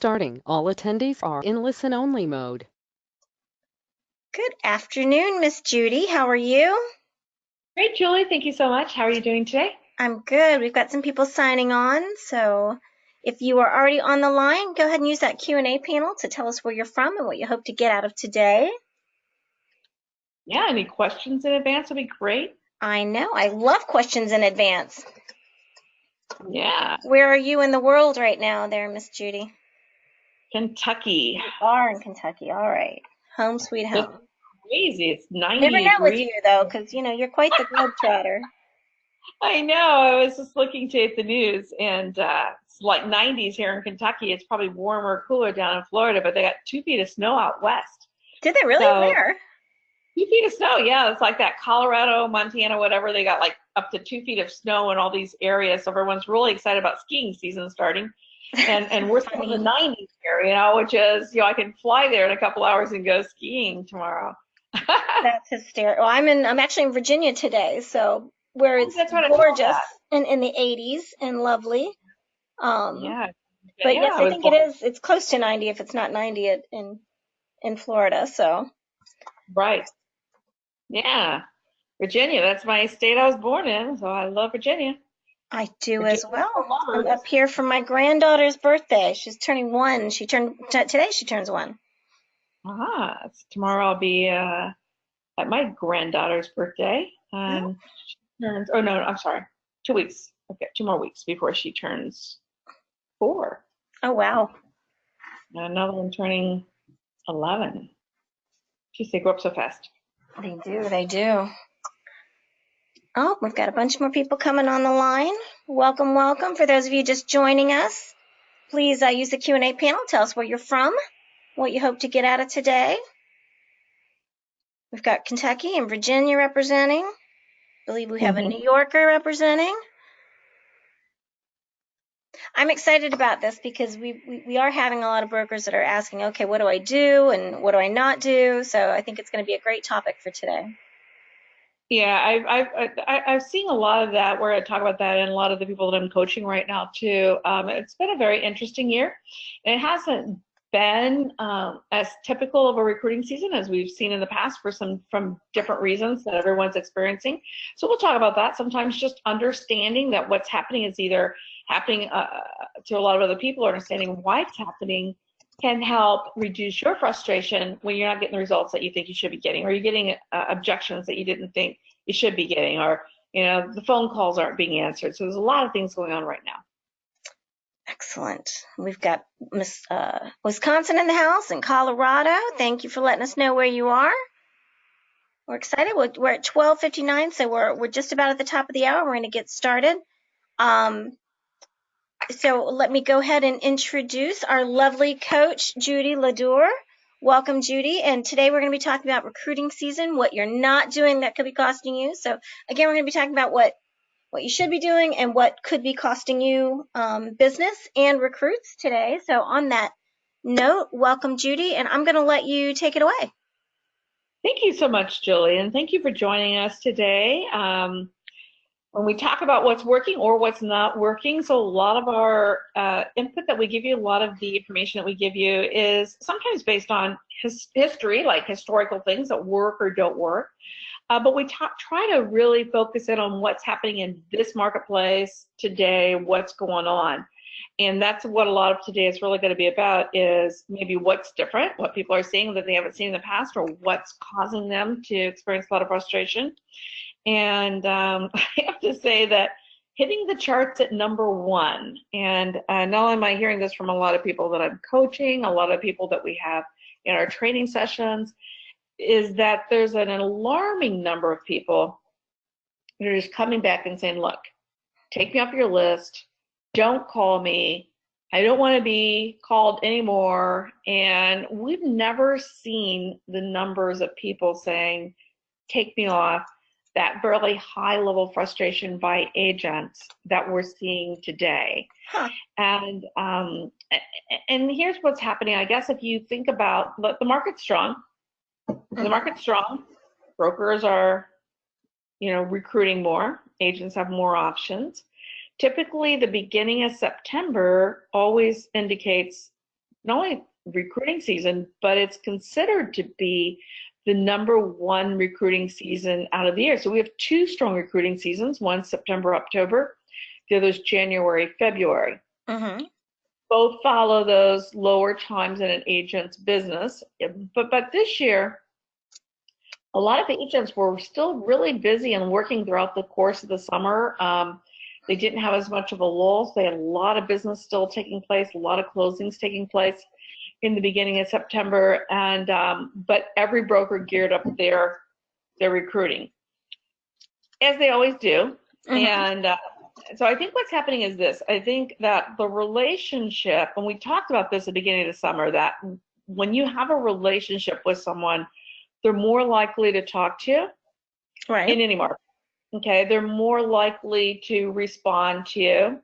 starting. All attendees are in listen-only mode. Good afternoon, Miss Judy. How are you? Great, Julie. Thank you so much. How are you doing today? I'm good. We've got some people signing on, so if you are already on the line, go ahead and use that Q&A panel to tell us where you're from and what you hope to get out of today. Yeah, any questions in advance would be great. I know. I love questions in advance. Yeah. Where are you in the world right now there, Miss Judy? Kentucky. You are in Kentucky. All right. Home sweet home. It's crazy. It's I 90 never know with degrees. you, though, because, you're quite the globetrotter. I know. I was just looking at the news, and it's like 90s here in Kentucky. It's probably warmer or cooler down in Florida, but they got 2 feet of snow out west. Did they really? So Where? 2 feet of snow, yeah. It's like that Colorado, Montana, whatever. They got like up to 2 feet of snow in all these areas. So everyone's really excited about skiing season starting. And we're still in the 90s here, which is, I can fly there in a couple hours and go skiing tomorrow. That's hysterical. Well, I'm actually in Virginia today, so where it's That's what I thought gorgeous that. and in the 80s and lovely. Yeah. But yes, Yeah, I think it is. It's close to 90 if it's not 90 in Florida. So right. Yeah. Virginia, that's my state I was born in, so I love Virginia. I do Virginia as well. for I'm lovers. up here for my granddaughter's birthday. She's turning 1. Today. She turns 1. Tomorrow I'll be at my granddaughter's birthday. She turns, oh no, I'm sorry, 2 weeks. Okay, 2 more weeks before she turns 4. Oh wow. And another one turning 11. Geez, they grow up so fast. They do. They do. Oh, we've got a bunch more people coming on the line. Welcome, welcome. For those of you just joining us, please use the Q&A panel. Tell us where you're from, what you hope to get out of today. We've got Kentucky and Virginia representing. I believe we have a New Yorker representing. I'm excited about this because we are having a lot of brokers that are asking, okay, what do I do and what do I not do? So I think it's going to be a great topic for today. Yeah, I've seen a lot of that where I talk about that, and a lot of the people that I'm coaching right now too. It's been a very interesting year, and it hasn't been as typical of a recruiting season as we've seen in the past from different reasons that everyone's experiencing. So we'll talk about that. Sometimes just understanding that what's happening is either happening to a lot of other people, or understanding why it's happening can help reduce your frustration when you're not getting the results that you think you should be getting, or you're getting objections that you didn't think you should be getting, or the phone calls aren't being answered. So there's a lot of things going on right now. Excellent. We've got Miss Wisconsin in the house and Colorado. Thank you for letting us know where you are. We're excited. We're at 12:59, so we're just about at the top of the hour. We're going to get started. So let me go ahead and introduce our lovely coach, Judy LaDeur. Welcome, Judy. And today we're going to be talking about recruiting season, what you're not doing that could be costing you. So again, we're going to be talking about what you should be doing and what could be costing you business and recruits today. So on that note, welcome, Judy, and I'm going to let you take it away. Thank you so much, Julie, and thank you for joining us today. When we talk about what's working or what's not working, so a lot of our input that we give you, a lot of the information that we give you is sometimes based on history, like historical things that work or don't work. But we try to really focus in on what's happening in this marketplace today, what's going on. And that's what a lot of today is really going to be about, is maybe what's different, what people are seeing that they haven't seen in the past, or what's causing them to experience a lot of frustration. And I have to say that hitting the charts at #1, and not only am I hearing this from a lot of people that I'm coaching, a lot of people that we have in our training sessions, is that there's an alarming number of people that are just coming back and saying, look, take me off your list, don't call me, I don't want to be called anymore. And we've never seen the numbers of people saying, take me off, that really high level frustration by agents that we're seeing today. And here's what's happening. I guess if you think about, the market's strong. The market's strong. Brokers are, recruiting more. Agents have more options. Typically, the beginning of September always indicates not only recruiting season, but it's considered to be the #1 recruiting season out of the year. So we have 2 strong recruiting seasons, one September, October, the other is January, February. Mm-hmm. Both follow those lower times in an agent's business. But this year, a lot of agents were still really busy and working throughout the course of the summer. They didn't have as much of a lull. So they had a lot of business still taking place, a lot of closings taking place in the beginning of September. And but every broker geared up their recruiting, as they always do. Mm-hmm. And so I think what's happening is this. I think that the relationship, and we talked about this at the beginning of the summer, that when you have a relationship with someone, they're more likely to talk to you in any market. Okay, they're more likely to respond to you.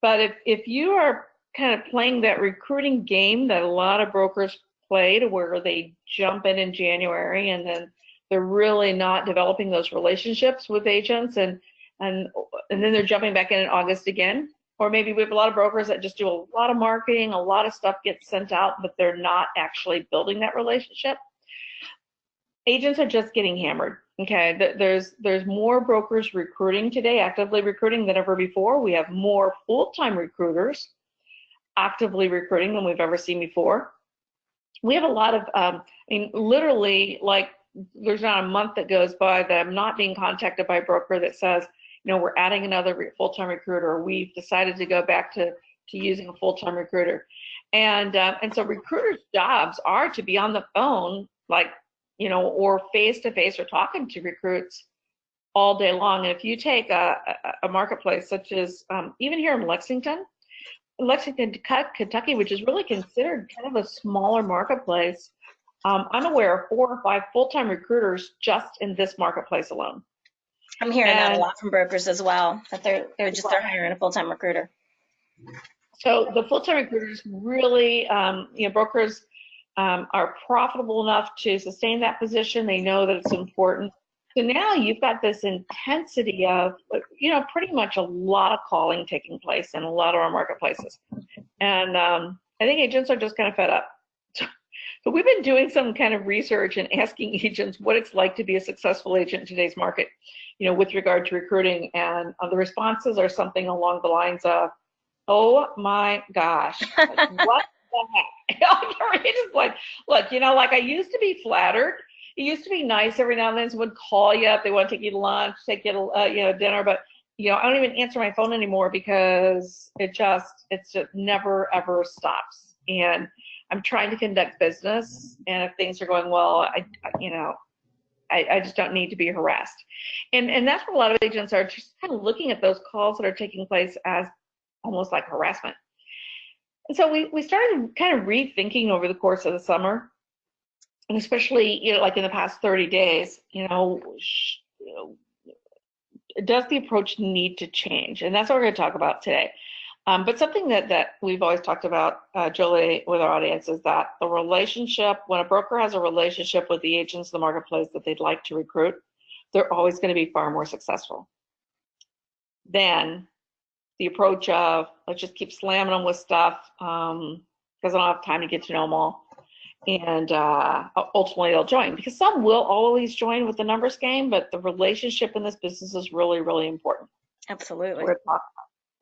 But if you are kind of playing that recruiting game that a lot of brokers play, to where they jump in January and then they're really not developing those relationships with agents, and then they're jumping back in August again. Or maybe we have a lot of brokers that just do a lot of marketing, a lot of stuff gets sent out, but they're not actually building that relationship. Agents are just getting hammered. Okay, there's more brokers recruiting today, actively recruiting, than ever before. We have more full-time recruiters actively recruiting than we've ever seen before. We have a lot of, I mean, literally, like, there's not a month that goes by that I'm not being contacted by a broker that says, you know, we're adding another full-time recruiter, or we've decided to go back to using a full-time recruiter. And so recruiters' jobs are to be on the phone, like, you know, or face-to-face, or talking to recruits all day long. And if you take a marketplace such as, even here in Lexington, Kentucky, which is really considered kind of a smaller marketplace, I'm aware of 4 or 5 full-time recruiters just in this marketplace alone. I'm hearing that a lot from brokers as well, that they're hiring a full-time recruiter. So the full-time recruiters really, you know, brokers are profitable enough to sustain that position. They know that it's important. So now you've got this intensity of, you know, pretty much a lot of calling taking place in a lot of our marketplaces. And I think agents are just kind of fed up. So we've been doing some kind of research and asking agents what it's like to be a successful agent in today's market, you know, with regard to recruiting. And the responses are something along the lines of, oh my gosh, like, what the heck? It's just like, look, you know, like, I used to be flattered. It used to be nice every now and then. Someone would call you up, they want to take you to lunch, take you to you know, dinner, but you know, I don't even answer my phone anymore because it's just never ever stops. And I'm trying to conduct business, and if things are going well, I just don't need to be harassed. And that's what a lot of agents are, just kind of looking at those calls that are taking place as almost like harassment. And so we started kind of rethinking over the course of the summer, and especially, you know, like in the past 30 days, you know, does the approach need to change? And that's what we're going to talk about today. But something that we've always talked about, Julie, with our audience, is that the relationship, when a broker has a relationship with the agents in the marketplace that they'd like to recruit, they're always going to be far more successful than the approach of, let's just keep slamming them with stuff because I don't have time to get to know them all. And ultimately they'll join, because some will always join with the numbers game, but the relationship in this business is really, really important. Absolutely.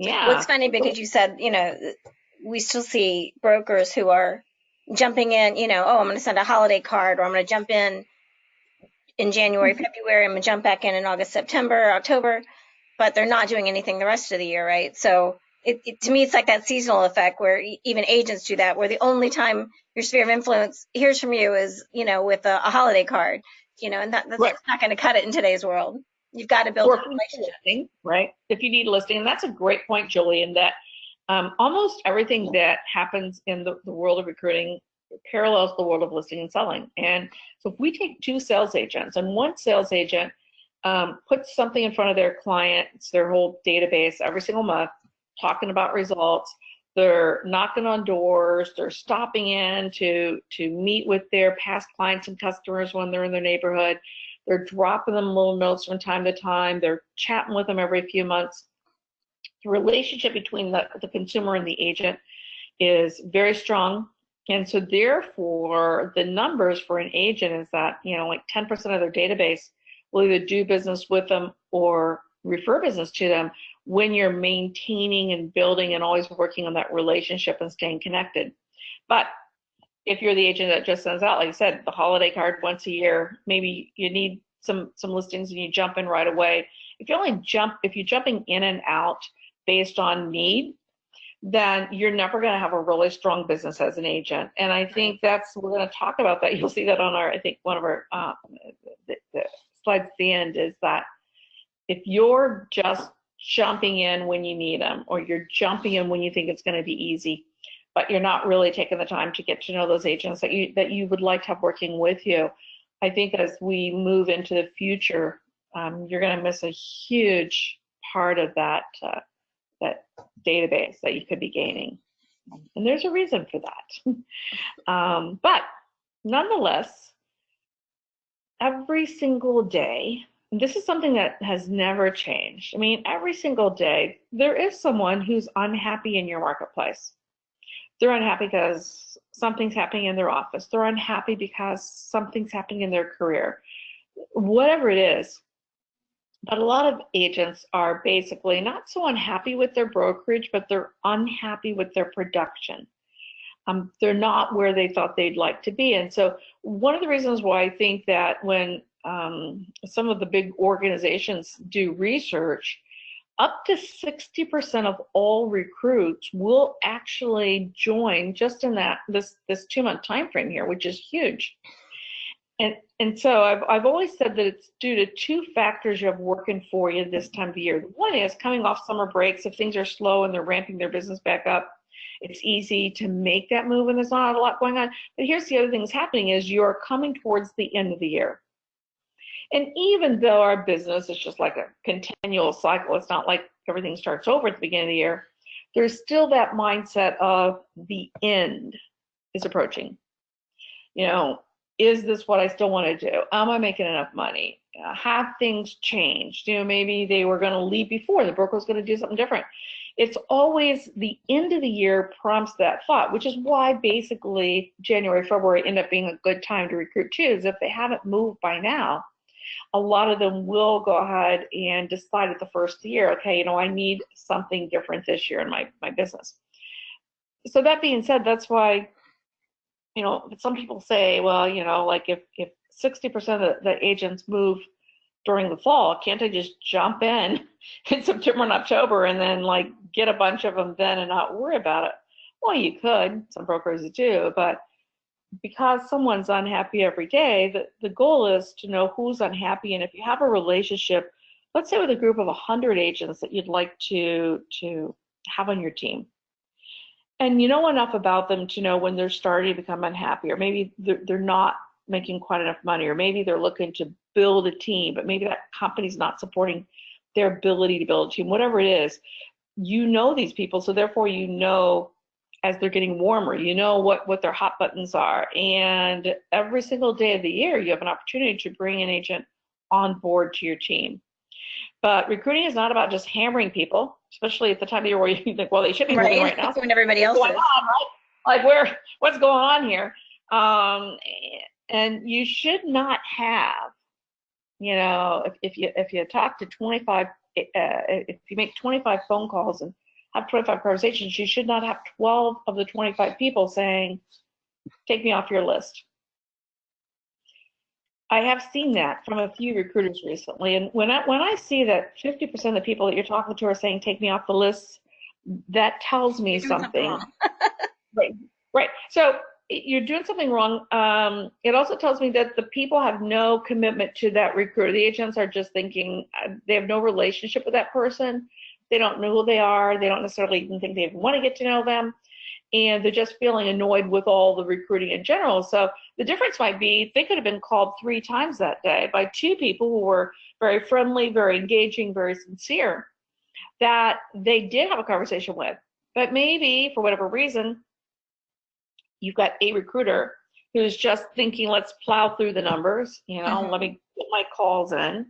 Yeah. Well, it's funny because you said, you know, we still see brokers who are jumping in, you know, oh, I'm going to send a holiday card, or I'm going to jump in January, February, I'm going to jump back in August, September, October, but they're not doing anything the rest of the year, right? So to me, it's like that seasonal effect where even agents do that, where the only time your sphere of influence hears from you is, you know, with a holiday card, you know, and that's right. not going to cut it in today's world. You've got to build a relationship. Listing, right? If you need a listing, and that's a great point, Julie, in that almost everything that happens in the world of recruiting parallels the world of listing and selling. And so if we take 2 sales agents, and one sales agent puts something in front of their clients, their whole database every single month, talking about results, they're knocking on doors, they're stopping in to meet with their past clients and customers when they're in their neighborhood, they're dropping them little notes from time to time, they're chatting with them every few months. The relationship between the consumer and the agent is very strong. And so therefore, the numbers for an agent is that, like 10% of their database will either do business with them or refer business to them when you're maintaining and building and always working on that relationship and staying connected. But if you're the agent that just sends out, like I said, the holiday card once a year, maybe you need some listings and you jump in right away. If you're jumping in and out based on need, then you're never going to have a really strong business as an agent. And I think we're going to talk about that. You'll see that on I think one of our the slides at the end, is that if you're just jumping in when you need them, or you're jumping in when you think it's going to be easy, but you're not really taking the time to get to know those agents that you would like to have working with you, I think as we move into the future, you're going to miss a huge part of that database that you could be gaining. And there's a reason for that. But nonetheless, every single day, and this is something that has never changed. I mean, every single day, there is someone who's unhappy in your marketplace. They're unhappy because something's happening in their office. They're unhappy because something's happening in their career. Whatever it is. But a lot of agents are basically not so unhappy with their brokerage, but they're unhappy with their production. They're not where they thought they'd like to be. And so one of the reasons why I think that when some of the big organizations do research, up to 60% of all recruits will actually join just in this 2-month time frame here, which is huge. And so I've always said that it's due to 2 factors you have working for you this time of the year. One is coming off summer breaks. If things are slow and they're ramping their business back up, it's easy to make that move and there's not a lot going on. But here's the other thing that's happening is you're coming towards the end of the year. And even though our business is just like a continual cycle, it's not like everything starts over at the beginning of the year, there's still that mindset of the end is approaching. Is this what I still want to do? Am I making enough money? Have things changed? Maybe they were going to leave before, the broker was going to do something different. It's always the end of the year prompts that thought, which is why basically January, February end up being a good time to recruit too, is if they haven't moved by now, a lot of them will go ahead and decide at the first of the year, okay, I need something different this year in my business. So that being said, that's why some people say, well, like if 60% of the agents move during the fall, can't I just jump in September and October and then like get a bunch of them then and not worry about it? Well, you could, some brokers do, but because someone's unhappy every day, the goal is to know who's unhappy. And if you have a relationship, let's say with a group of 100 agents that you'd like to have on your team, and you know enough about them to know when they're starting to become unhappy, or maybe they're not making quite enough money, or maybe they're looking to build a team, but maybe that company's not supporting their ability to build a team, whatever it is, these people, so therefore as they're getting warmer, what their hot buttons are. And every single day of the year, you have an opportunity to bring an agent on board to your team. But recruiting is not about just hammering people, especially at the time of year where you think, well, they should be moving right now. When everybody else is. On, right? Like, what's going on here? And you should not have, if you talk to 25, if you make 25 phone calls and have 25 conversations, you should not have 12 of the 25 people saying, take me off your list. I have seen that from a few recruiters recently, and when I see that 50% of the people that you're talking to are saying, take me off the list, that tells me something. Right. So you're doing something wrong. It also tells me that the people have no commitment to that recruiter. The agents are just thinking they have no relationship with that person. They don't know who they are. They don't necessarily even think they even want to get to know them. And they're just feeling annoyed with all the recruiting in general. So the difference might be they could have been called 3 times that day by 2 people who were very friendly, very engaging, very sincere, that they did have a conversation with. But maybe for whatever reason, you've got a recruiter who's just thinking, let's plow through the numbers, let me get my calls in.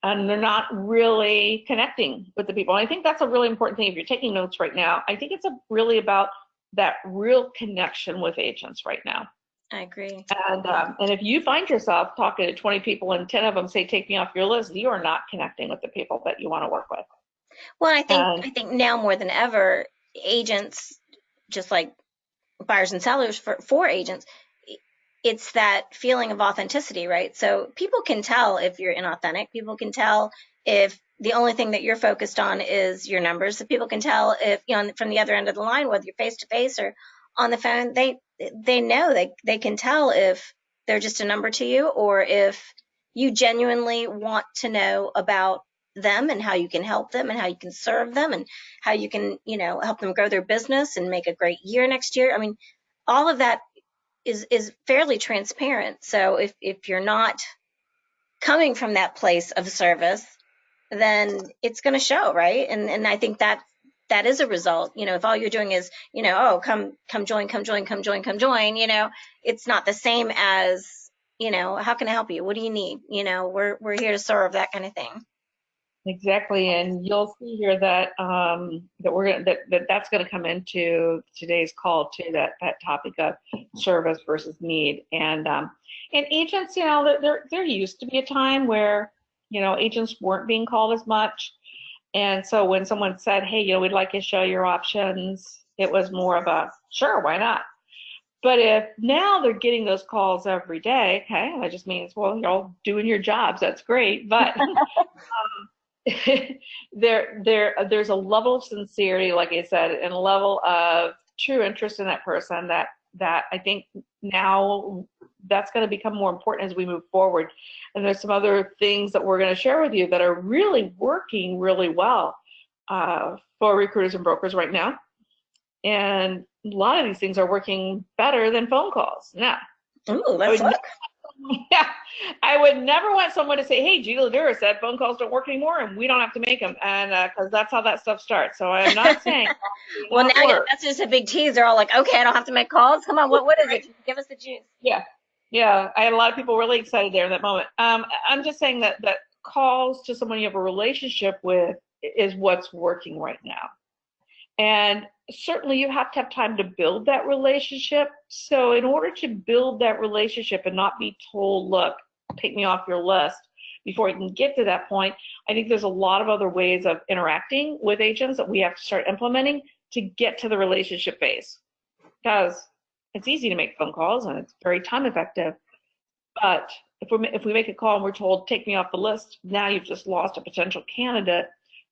And they're not really connecting with the people. And I think that's a really important thing. If you're taking notes right now, I think it's really about that real connection with agents right now. I agree. And if you find yourself talking to 20 people and 10 of them say, take me off your list, you are not connecting with the people that you want to work with. Well, I think now more than ever, agents, just like buyers and sellers for agents, it's that feeling of authenticity, right? So people can tell if you're inauthentic. People can tell if the only thing that you're focused on is your numbers. So people can tell if, you know, from the other end of the line, whether you're face to face or on the phone, they know, they can tell if they're just a number to you, or if you genuinely want to know about them and how you can help them and how you can serve them and how you can, you know, help them grow their business and make a great year next year. I mean, all of that is fairly transparent. So if you're not coming from that place of service, then it's going to show, right? And I think that is a result. You know, if all you're doing is, you know, oh, come join, you know, it's not the same as, you know, how can I help you? What do you need? You know, we're here to serve, that kind of thing. Exactly, and you'll see here that that's going to come into today's call too. That topic of service versus need, and agents, you know, there used to be a time where, you know, agents weren't being called as much, and so when someone said, hey, you know, we'd like to show your options, it was more of a sure, why not? But if now they're getting those calls every day, okay, that just means, well, you're all doing your jobs, that's great, but there's a level of sincerity, like I said, and a level of true interest in that person that I think now that's going to become more important as we move forward. And there's some other things that we're going to share with you that are really working really well for recruiters and brokers right now. And a lot of these things are working better than phone calls. Now, Ooh, let's look. yeah, I would never want someone to say, hey, Judy LaDeur said phone calls don't work anymore and we don't have to make them, and because that's how that stuff starts. So I'm not saying well, now that's just a big tease. They're all like, okay, I don't have to make calls. Come on, what is it? Give us the juice. Yeah, I had a lot of people really excited there in that moment. I'm just saying that calls to someone you have a relationship with is what's working right now. And certainly you have to have time to build that relationship. So in order to build that relationship and not be told, look, take me off your list before you can get to that point, I think there's a lot of other ways of interacting with agents that we have to start implementing to get to the relationship phase. Because it's easy to make phone calls and it's very time effective. But if we make a call and we're told, take me off the list, now you've just lost a potential candidate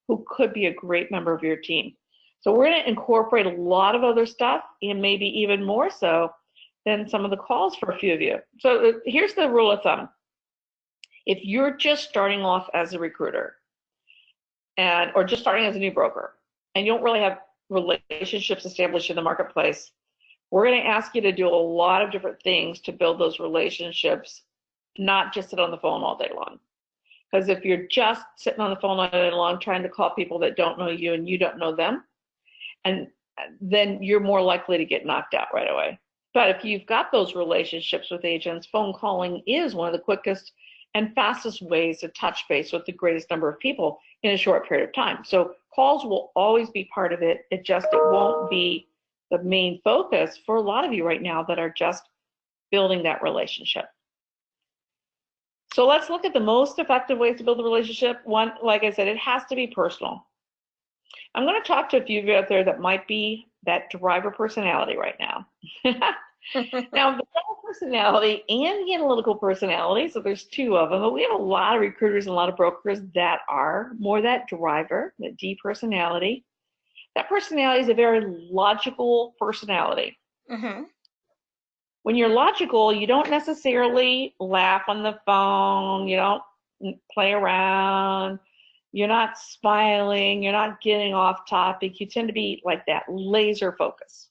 who could be a great member of your team. So we're going to incorporate a lot of other stuff, and maybe even more so than some of the calls for a few of you. So here's the rule of thumb. If you're just starting off as a recruiter or just starting as a new broker, and you don't really have relationships established in the marketplace, we're going to ask you to do a lot of different things to build those relationships, not just sit on the phone all day long. Because if you're just sitting on the phone all day long trying to call people that don't know you and you don't know them, and then you're more likely to get knocked out right away. But if you've got those relationships with agents, phone calling is one of the quickest and fastest ways to touch base with the greatest number of people in a short period of time. So calls will always be part of it. It won't be the main focus for a lot of you right now that are just building that relationship. So let's look at the most effective ways to build a relationship. One, like I said, it has to be personal. I'm going to talk to a few of you out there that might be that driver personality right now. Now, the driver personality and the analytical personality, so there's two of them, but we have a lot of recruiters and a lot of brokers that are more that driver, that D personality. That personality is a very logical personality. Mm-hmm. When you're logical, you don't necessarily laugh on the phone, you don't play around, you're not smiling, you're not getting off topic. You tend to be like that laser focus.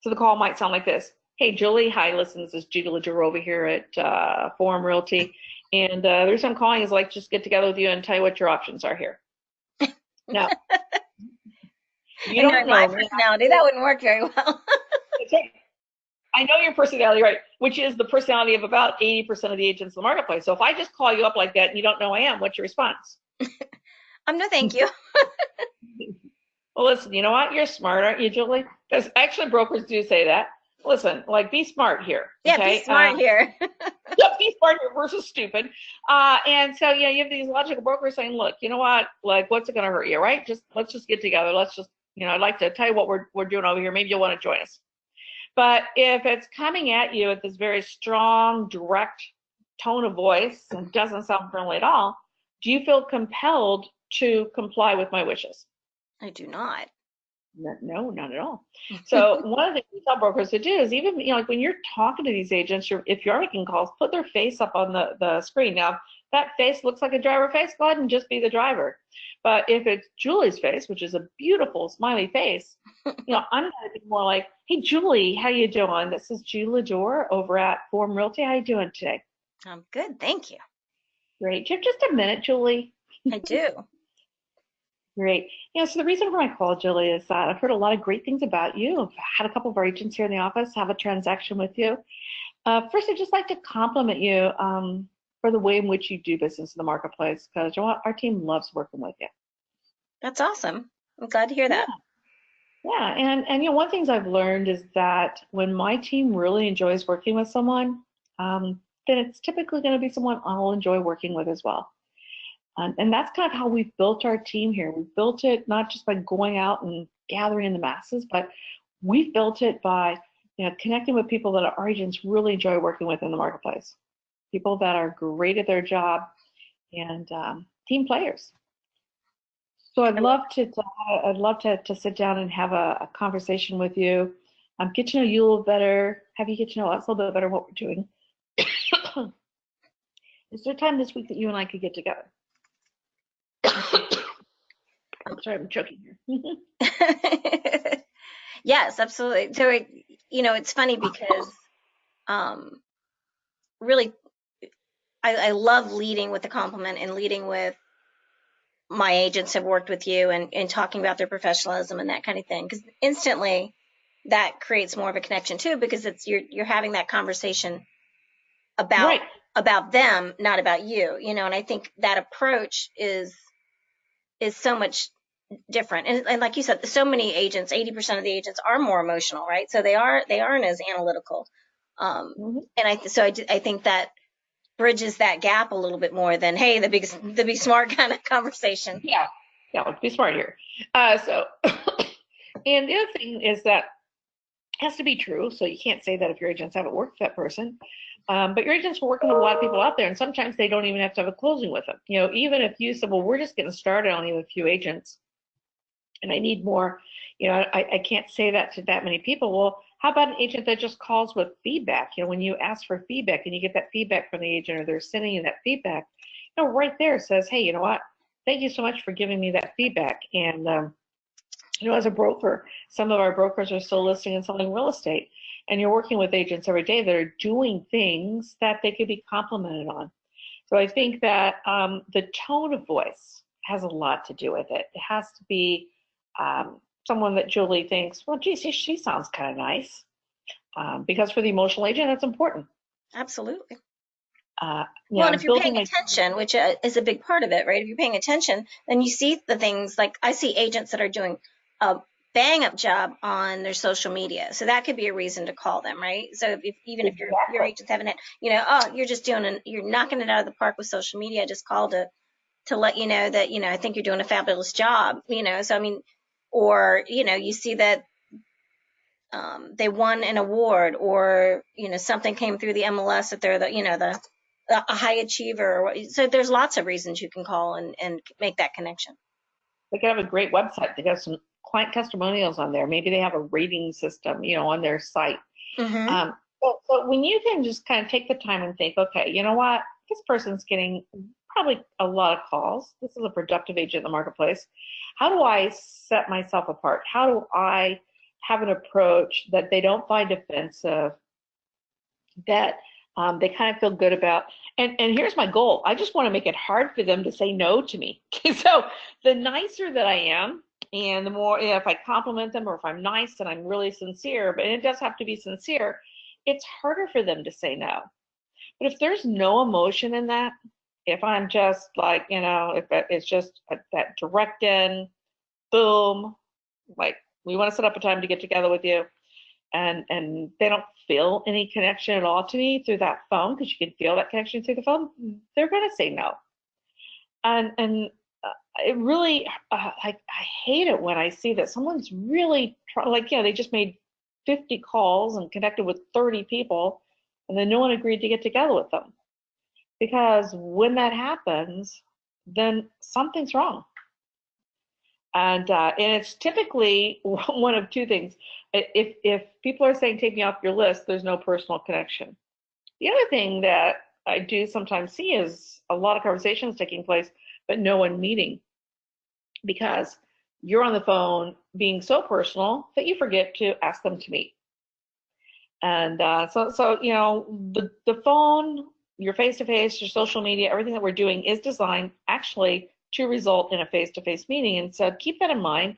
So the call might sound like this. Hey, Julie. Hi, listen, this is Judy LaDeur over here at Forum Realty. And the reason I'm calling is like just get together with you and tell you what your options are here. Now, you don't know my personality, that wouldn't work very well. I know your personality, right, which is the personality of about 80% of the agents in the marketplace. So if I just call you up like that and you don't know who I am, what's your response? No, thank you. Well, listen, you know what? You're smart, aren't you, Julie? Because actually brokers do say that. Listen, like be smart here, Yeah, be okay? smart here. Yeah, be smart here versus stupid. And so, yeah, you have these logical brokers saying, look, you know what? Like, what's it going to hurt you, right? Let's just get together. Let's just, I'd like to tell you what we're doing over here. Maybe you'll want to join us. But if it's coming at you with this very strong, direct tone of voice and doesn't sound friendly at all, do you feel compelled to comply with my wishes? I do not. No, not at all. So one of the things we tell brokers to do is even, like when you're talking to these agents, if you're making calls, put their face up on the screen. Now, if that face looks like a driver face, go ahead and just be the driver. But if it's Julie's face, which is a beautiful smiley face, I'm going to be more like, hey, Julie, how you doing? This is Julie LaDeur over at Forum Realty. How you doing today? I'm good, thank you. Great. Do you have just a minute, Julie? I do. Great. So the reason for my call, Julie, is that I've heard a lot of great things about you. I've had a couple of our agents here in the office have a transaction with you. First, I'd just like to compliment you for the way in which you do business in the marketplace, because you know what? Our team loves working with you. That's awesome. I'm glad to hear that. Yeah, and one of the things I've learned is that when my team really enjoys working with someone, then it's typically going to be someone I'll enjoy working with as well. And that's kind of how we've built our team here. We've built it not just by going out and gathering in the masses, but we've built it by connecting with people that our agents really enjoy working with in the marketplace. People that are great at their job and team players. So I'd love to sit down and have a conversation with you, get to know you a little better, have you get to know us a little bit better what we're doing. Is there time this week that you and I could get together? I'm sorry, I'm choking here. Yes, absolutely. So, it's funny because really, I love leading with a compliment and leading with my agents have worked with you and talking about their professionalism and that kind of thing. Because instantly that creates more of a connection too, because you're having that conversation about them, not about you, and I think that approach is so much different. And like you said, so many agents, 80% of the agents are more emotional, right? So they aren't as analytical. And I think that bridges that gap a little bit more than, hey, the big smart kind of conversation. Yeah, let's be smart here. And the other thing is that it has to be true. So you can't say that if your agents haven't worked with that person. But your agents are working with a lot of people out there, and sometimes they don't even have to have a closing with them. Even if you said, well, we're just getting started, I only have a few agents, and I need more, I can't say that to that many people. Well, how about an agent that just calls with feedback? When you ask for feedback and you get that feedback from the agent, or they're sending you that feedback, right there says, hey, you know what? Thank you so much for giving me that feedback. And, as a broker, some of our brokers are still listing and selling real estate, and you're working with agents every day that are doing things that they could be complimented on. So I think that the tone of voice has a lot to do with it. It has to be someone that Julie thinks, well, geez, she sounds kind of nice. Because for the emotional agent, that's important. Absolutely. Well, and if you're paying attention, which is a big part of it, right? If you're paying attention, then you see the things like I see agents that are doing a bang up job on their social media. So that could be a reason to call them, right? So even if your agents haven't had, you're knocking it out of the park with social media, I just called to let you know that, I think you're doing a fabulous job, so I mean, or, you see that they won an award, or, something came through the MLS that they're a high achiever. So there's lots of reasons you can call and make that connection. They could have a great website. They got some client testimonials on there. Maybe they have a rating system, on their site. Mm-hmm. So when you can just kind of take the time and think, okay, you know what? This person's getting probably a lot of calls. This is a productive agent in the marketplace. How do I set myself apart? How do I have an approach that they don't find offensive, that they kind of feel good about? And here's my goal. I just want to make it hard for them to say no to me. So the nicer that I am, and the more, if I compliment them, or if I'm nice and I'm really sincere, but it does have to be sincere, it's harder for them to say no. But if there's no emotion in that, if I'm just like, if it's just that direct in, boom, like, we want to set up a time to get together with you. And they don't feel any connection at all to me through that phone, because you can feel that connection through the phone, they're going to say no. And it really, I hate it when I see that someone's really like, yeah, they just made 50 calls and connected with 30 people, and then no one agreed to get together with them. Because when that happens, then something's wrong. And it's typically one of two things. If people are saying take me off your list, there's no personal connection. The other thing that I do sometimes see is a lot of conversations taking place, but no one meeting, because you're on the phone being so personal that you forget to ask them to meet. And so you know, the phone, your face-to-face, your social media, everything that we're doing is designed actually to result in a face-to-face meeting. And so keep that in mind,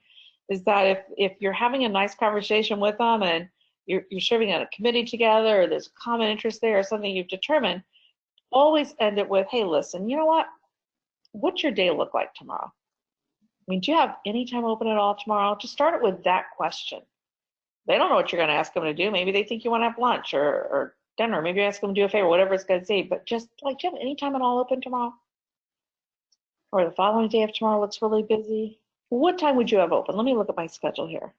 is that if you're having a nice conversation with them and you're serving on a committee together, or there's a common interest there or something you've determined, always end it with, hey, listen, you know what? What's your day look like tomorrow? I mean, do you have any time open at all tomorrow? Just start it with that question. They don't know what you're going to ask them to do. Maybe they think you want to have lunch or dinner. Maybe you ask them to do a favor, whatever it's going to say. But just like, do you have any time at all open tomorrow? Or the following day if tomorrow looks really busy? What time would you have open? Let me look at my schedule here.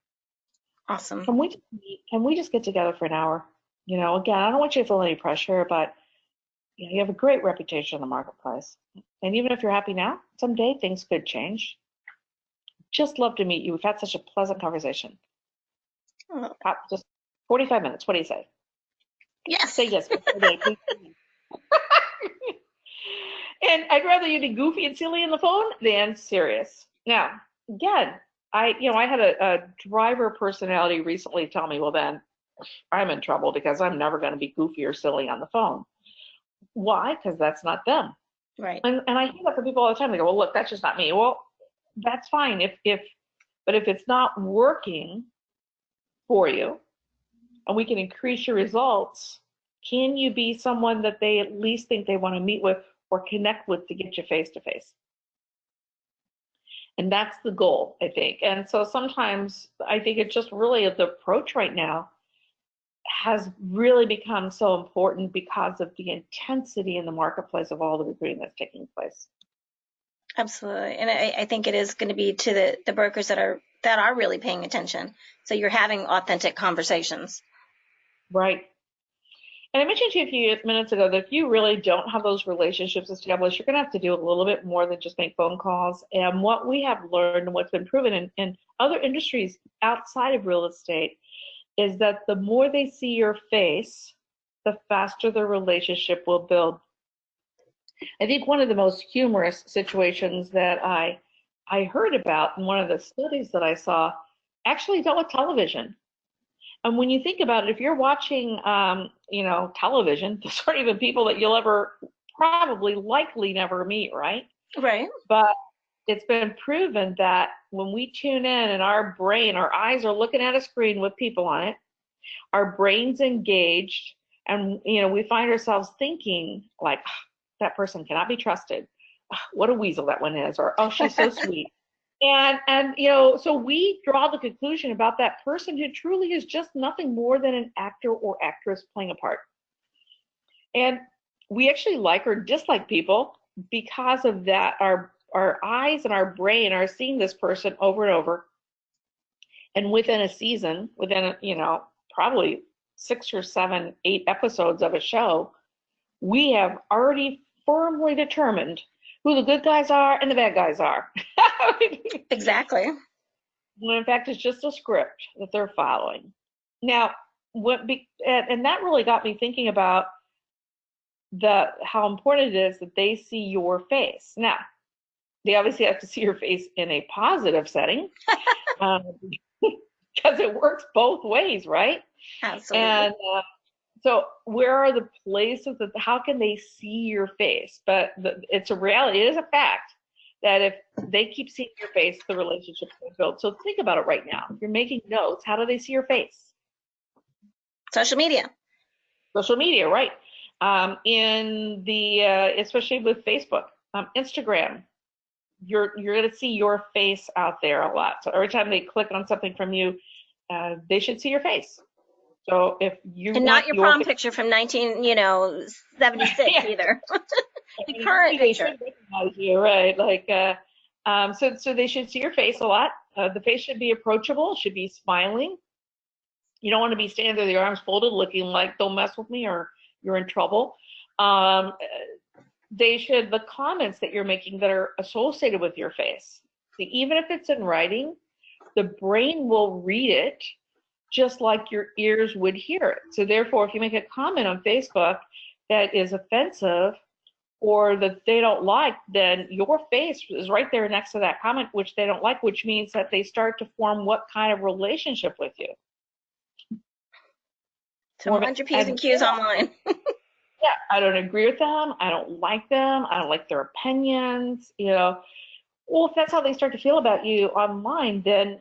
Awesome. Can we just get together for an hour? You know, again, I don't want you to feel any pressure, but you know, you have a great reputation in the marketplace. And even if you're happy now, someday things could change. Just love to meet you. We've had such a pleasant conversation. Oh. Just 45 minutes. What do you say? Yes. Say yes. And I'd rather you be goofy and silly on the phone than serious. Now, again, I had a driver personality recently tell me, well, then I'm in trouble because I'm never going to be goofy or silly on the phone. Why? Because that's not them. Right. And I hear that from people all the time. They go, well, look, that's just not me. Well, that's fine. But if it's not working for you and we can increase your results, can you be someone that they at least think they want to meet with or connect with to get you face to face? And that's the goal, I think. And so sometimes I think it's just really the approach right now has really become so important because of the intensity in the marketplace of all the recruiting that's taking place. Absolutely. And I think it is going to be to the brokers that are really paying attention. So you're having authentic conversations. Right. And I mentioned to you a few minutes ago that if you really don't have those relationships established, you're going to have to do a little bit more than just make phone calls. And what we have learned and what's been proven in other industries outside of real estate is that the more they see your face, the faster the relationship will build. I think one of the most humorous situations that I heard about in one of the studies that I saw actually dealt with television. And when you think about it, if you're watching, television, those aren't even people that you'll ever likely never meet, right? Right. But it's been proven that when we tune in and our eyes are looking at a screen with people on it, our brain's engaged, and we find ourselves thinking like, oh, that person cannot be trusted. Oh, what a weasel that one is, or oh, she's so sweet. And so we draw the conclusion about that person who truly is just nothing more than an actor or actress playing a part. And we actually like or dislike people because of that. Our eyes and our brain are seeing this person over and over. And within a season, probably 6 or 7, 8 episodes of a show, we have already firmly determined who the good guys are and the bad guys are. Exactly. When in fact it's just a script that they're following. Now, and that really got me thinking about how important it is that they see your face. Now, they obviously have to see your face in a positive setting, because it works both ways, right? Absolutely. And so where are the places how can they see your face? But it's a reality, it is a fact that if they keep seeing your face, the relationship will build. So think about it right now. If you're making notes, how do they see your face? Social media. Social media, right? Especially with Facebook, Instagram, you're going to see your face out there a lot. So every time they click on something from you, they should see your face. So if you And want not your your prom picture from 1976 yeah, either. The I mean, current they picture. should recognize you, right? Like, so they should see your face a lot. The face should be approachable, should be smiling. You don't want to be standing there, the arms folded, looking like don't mess with me or you're in trouble. Um, the comments that you're making that are associated with your face, even if it's in writing, the brain will read it just like your ears would hear it. So therefore, if you make a comment on Facebook that is offensive or that they don't like, then your face is right there next to that comment, which they don't like, which means that they start to form what kind of relationship with you. So mind your P's and Q's online. Yeah, I don't agree with them. I don't like them. I don't like their opinions. Well, if that's how they start to feel about you online, then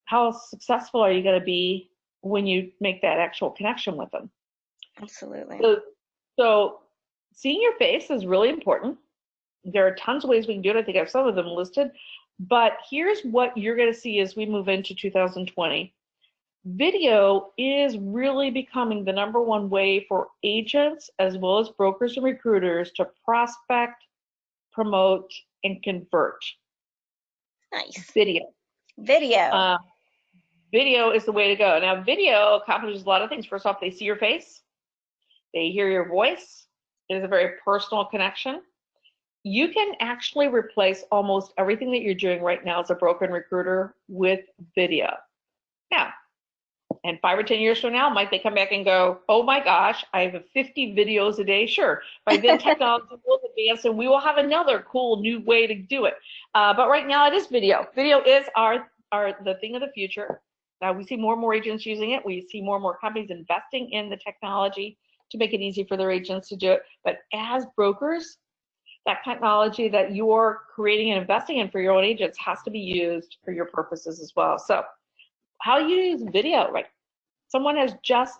how successful are you going to be when you make that actual connection with them? Absolutely. So seeing your face is really important. There are tons of ways we can do it. I think I have some of them listed. But here's what you're going to see as we move into 2020. Video is really becoming the #1 way for agents as well as brokers and recruiters to prospect, promote, and convert. Nice. Video. Video is the way to go. Now, video accomplishes a lot of things. First off, they see your face. They hear your voice. It is a very personal connection. You can actually replace almost everything that you're doing right now as a broker and recruiter with video. Now, and 5 or 10 years from now, might they come back and go, oh my gosh, I have 50 videos a day? Sure. By then, technology will advance and we will have another cool new way to do it. But right now, it is video. Video is the thing of the future. Now, we see more and more agents using it. We see more and more companies investing in the technology to make it easy for their agents to do it. But as brokers, that technology that you're creating and investing in for your own agents has to be used for your purposes as well. So how you use video, right? Someone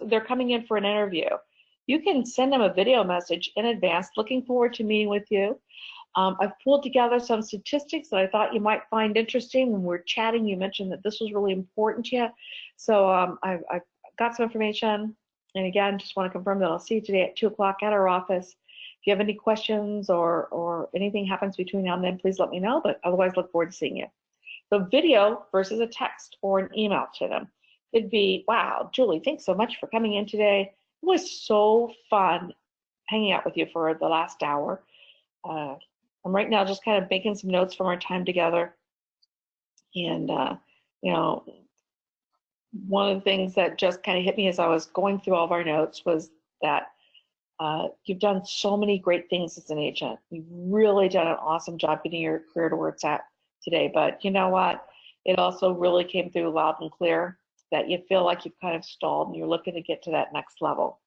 they're coming in for an interview. You can send them a video message in advance, looking forward to meeting with you. I've pulled together some statistics that I thought you might find interesting. When we're chatting, you mentioned that this was really important to you. So I've got some information. And again, just want to confirm that I'll see you today at 2 o'clock at our office. If you have any questions or anything happens between now and then, please let me know. But otherwise, look forward to seeing you. So video versus a text or an email to them. It'd be, wow, Julie, thanks so much for coming in today. It was so fun hanging out with you for the last hour. I'm right now just kind of making some notes from our time together. And, one of the things that just kind of hit me as I was going through all of our notes was that you've done so many great things as an agent. You've really done an awesome job getting your career to where it's at today. But you know what? It also really came through loud and clear that you feel like you've kind of stalled and you're looking to get to that next level.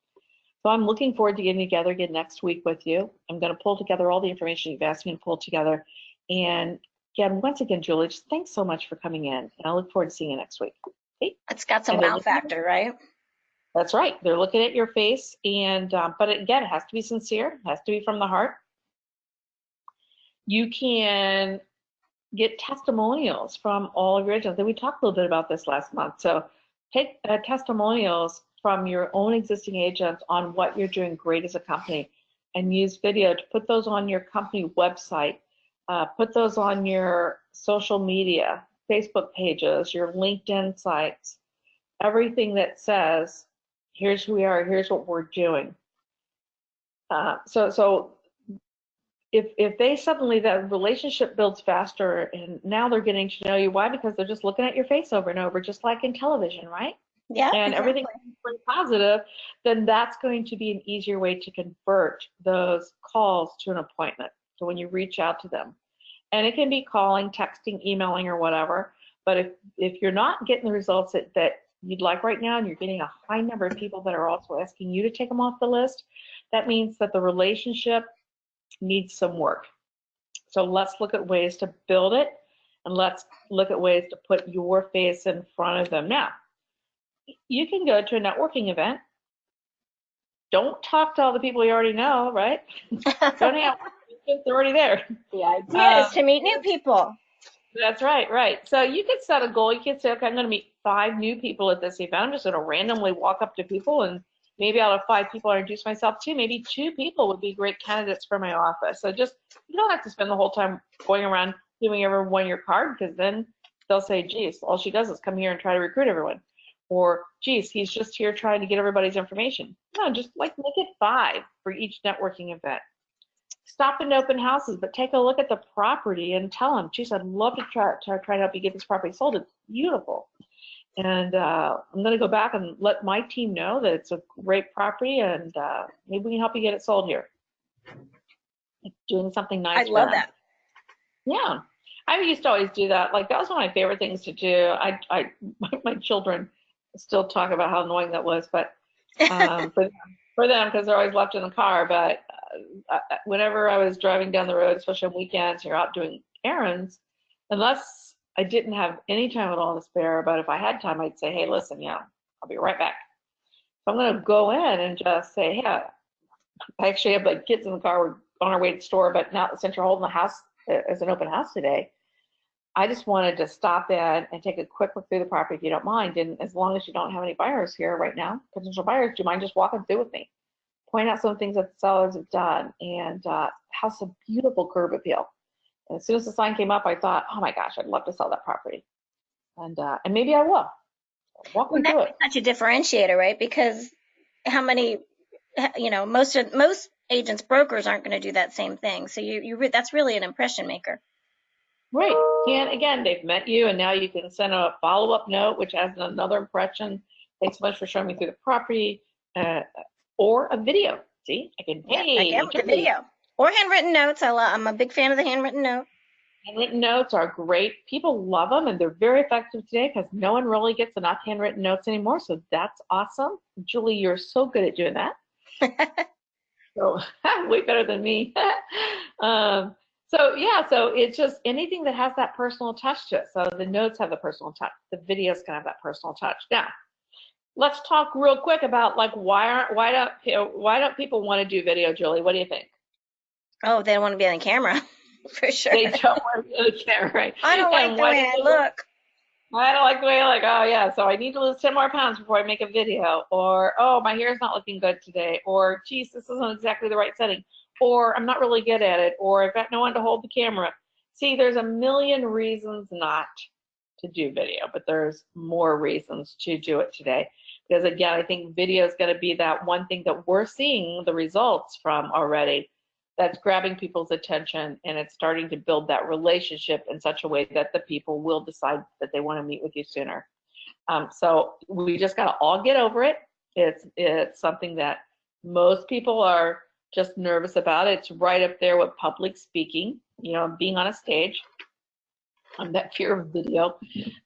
So I'm looking forward to getting together again next week with you. I'm going to pull together all the information you've asked me to pull together. And again, once again, Julie, just thanks so much for coming in. And I look forward to seeing you next week. Okay? It's got some wow factor, right? That's right. They're looking at your face. And but again, it has to be sincere. It has to be from the heart. You can get testimonials from all of your agents. And we talked a little bit about this last month. So take testimonials from your own existing agents on what you're doing great as a company and use video to put those on your company website, put those on your social media, Facebook pages, your LinkedIn sites, everything that says, here's who we are, here's what we're doing. So if they suddenly, that relationship builds faster and now they're getting to know you. Why? Because they're just looking at your face over and over, just like in television, right? Yeah. And exactly. everything is really positive, then that's going to be an easier way to convert those calls to an appointment. So when you reach out to them, and it can be calling, texting, emailing, or whatever. But if you're not getting the results that you'd like right now, and you're getting a high number of people that are also asking you to take them off the list, that means that the relationship needs some work. So let's look at ways to build it, and let's look at ways to put your face in front of them. Now, you can go to a networking event don't talk to all the people you already know, right? Don't hang out with them, they're already there. The idea is to meet new people. That's right, right. So you could set a goal. You could say, okay, I'm going to meet 5 new people at this event. I'm just going to randomly walk up to people, and maybe out of 5 people I introduce myself to, maybe 2 people would be great candidates for my office. So just, you don't have to spend the whole time going around giving everyone your card, because then they'll say, geez, all she does is come here and try to recruit everyone. Or, geez, he's just here trying to get everybody's information. No, just like make it 5 for each networking event. Stop in open houses, but take a look at the property and tell them, geez, I'd love to try to help you get this property sold. It's beautiful. And I'm going to go back and let my team know that it's a great property, and maybe we can help you get it sold here. Doing something nice. I love that. Yeah. I used to always do that. Like, that was one of my favorite things to do. My children still talk about how annoying that was, but for them, because they're always left in the car. But whenever I was driving down the road, especially on weekends, you're out doing errands, unless I didn't have any time at all to spare, but if I had time, I'd say, hey, listen, yeah, I'll be right back. So I'm going to go in and just say, hey, I actually have like kids in the car. We're on our way to the store, but now since you're holding the house as an open house today, I just wanted to stop in and take a quick look through the property if you don't mind. And as long as you don't have any buyers here right now, potential buyers, do you mind just walking through with me? Point out some things that the sellers have done, and has a beautiful curb appeal. And as soon as the sign came up, I thought, oh my gosh, I'd love to sell that property. And maybe I will. Walk me through it. That's such a differentiator, right? Because how many, most agents, brokers aren't going to do that same thing. So that's really an impression maker. Right. And again, they've met you, and now you can send a follow-up note, which has another impression. Thanks so much for showing me through the property, or a video. See, I can, hey, again with the video or handwritten notes. I'm a big fan of the handwritten note. Handwritten notes are great. People love them, and they're very effective today because no one really gets enough handwritten notes anymore. So that's awesome. Julie, you're so good at doing that. So way better than me. So yeah, so it's just anything that has that personal touch to it. So the notes have the personal touch. The videos can have that personal touch. Now, let's talk real quick about like why don't people want to do video, Julie? What do you think? Oh, they don't want to be on camera, for sure. They don't want to be on the camera, right? I don't like the way I look. I don't like the way I look. Oh yeah, so I need to lose 10 more pounds before I make a video. Or, oh, my hair's not looking good today. Or, geez, this isn't exactly the right setting. Or, I'm not really good at it. Or, I've got no one to hold the camera. See, there's a million reasons not to do video, but there's more reasons to do it today. Because again, I think video is going to be that one thing that we're seeing the results from already, that's grabbing people's attention, and it's starting to build that relationship in such a way that the people will decide that they want to meet with you sooner. So we just got to all get over it. It's something that most people are just nervous about. It's right up there with public speaking, being on a stage, that fear of video.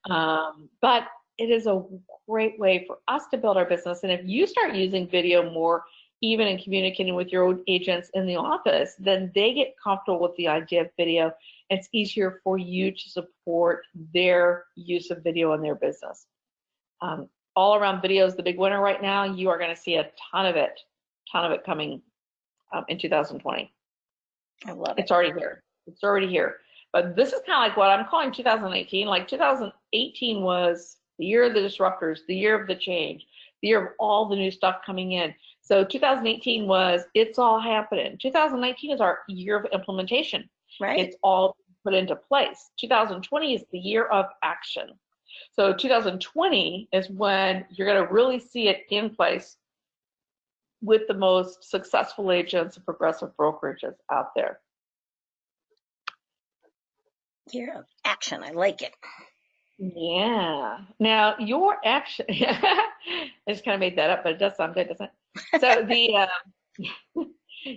But it is a great way for us to build our business. And if you start using video more, even in communicating with your own agents in the office, then they get comfortable with the idea of video. It's easier for you to support their use of video in their business. All around video is the big winner right now. You are going to see a ton of it coming in 2020. I love it. It's already here. It's already here. But this is kind of like what I'm calling 2018. Like 2018 was the year of the disruptors, the year of the change, the year of all the new stuff coming in. So 2018 was, it's all happening. 2019 is our year of implementation. Right. It's all put into place. 2020 is the year of action. So 2020 is when you're going to really see it in place with the most successful agents and progressive brokerages out there. Year of action. I like it. Yeah. Now, your action, I just kind of made that up, but it does sound good, doesn't it? So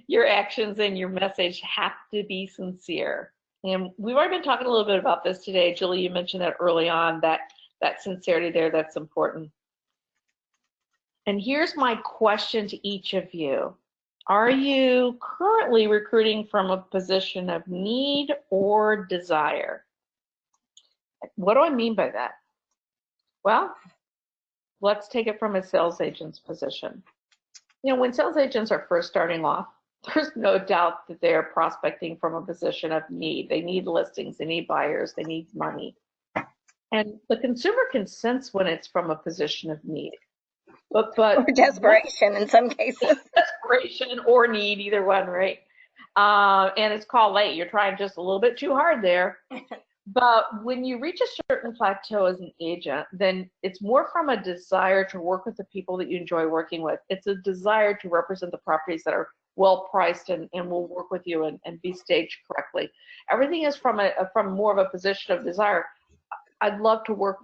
your actions and your message have to be sincere. And we've already been talking a little bit about this today. Julie, you mentioned that early on, that sincerity there, that's important. And here's my question to each of you. Are you currently recruiting from a position of need or desire? What do I mean by that? Well, let's take it from a sales agent's position. when sales agents are first starting off, there's no doubt that they're prospecting from a position of need. They need listings, they need buyers, they need money. And the consumer can sense when it's from a position of need. But Or desperation in some cases. Desperation or need, either one, right? And it's call late. You're trying just a little bit too hard there. But when you reach a certain plateau as an agent, then it's more from a desire to work with the people that you enjoy working with. It's a desire to represent the properties that are well priced and will work with you and be staged correctly. Everything is from more of a position of desire. I'd love to work,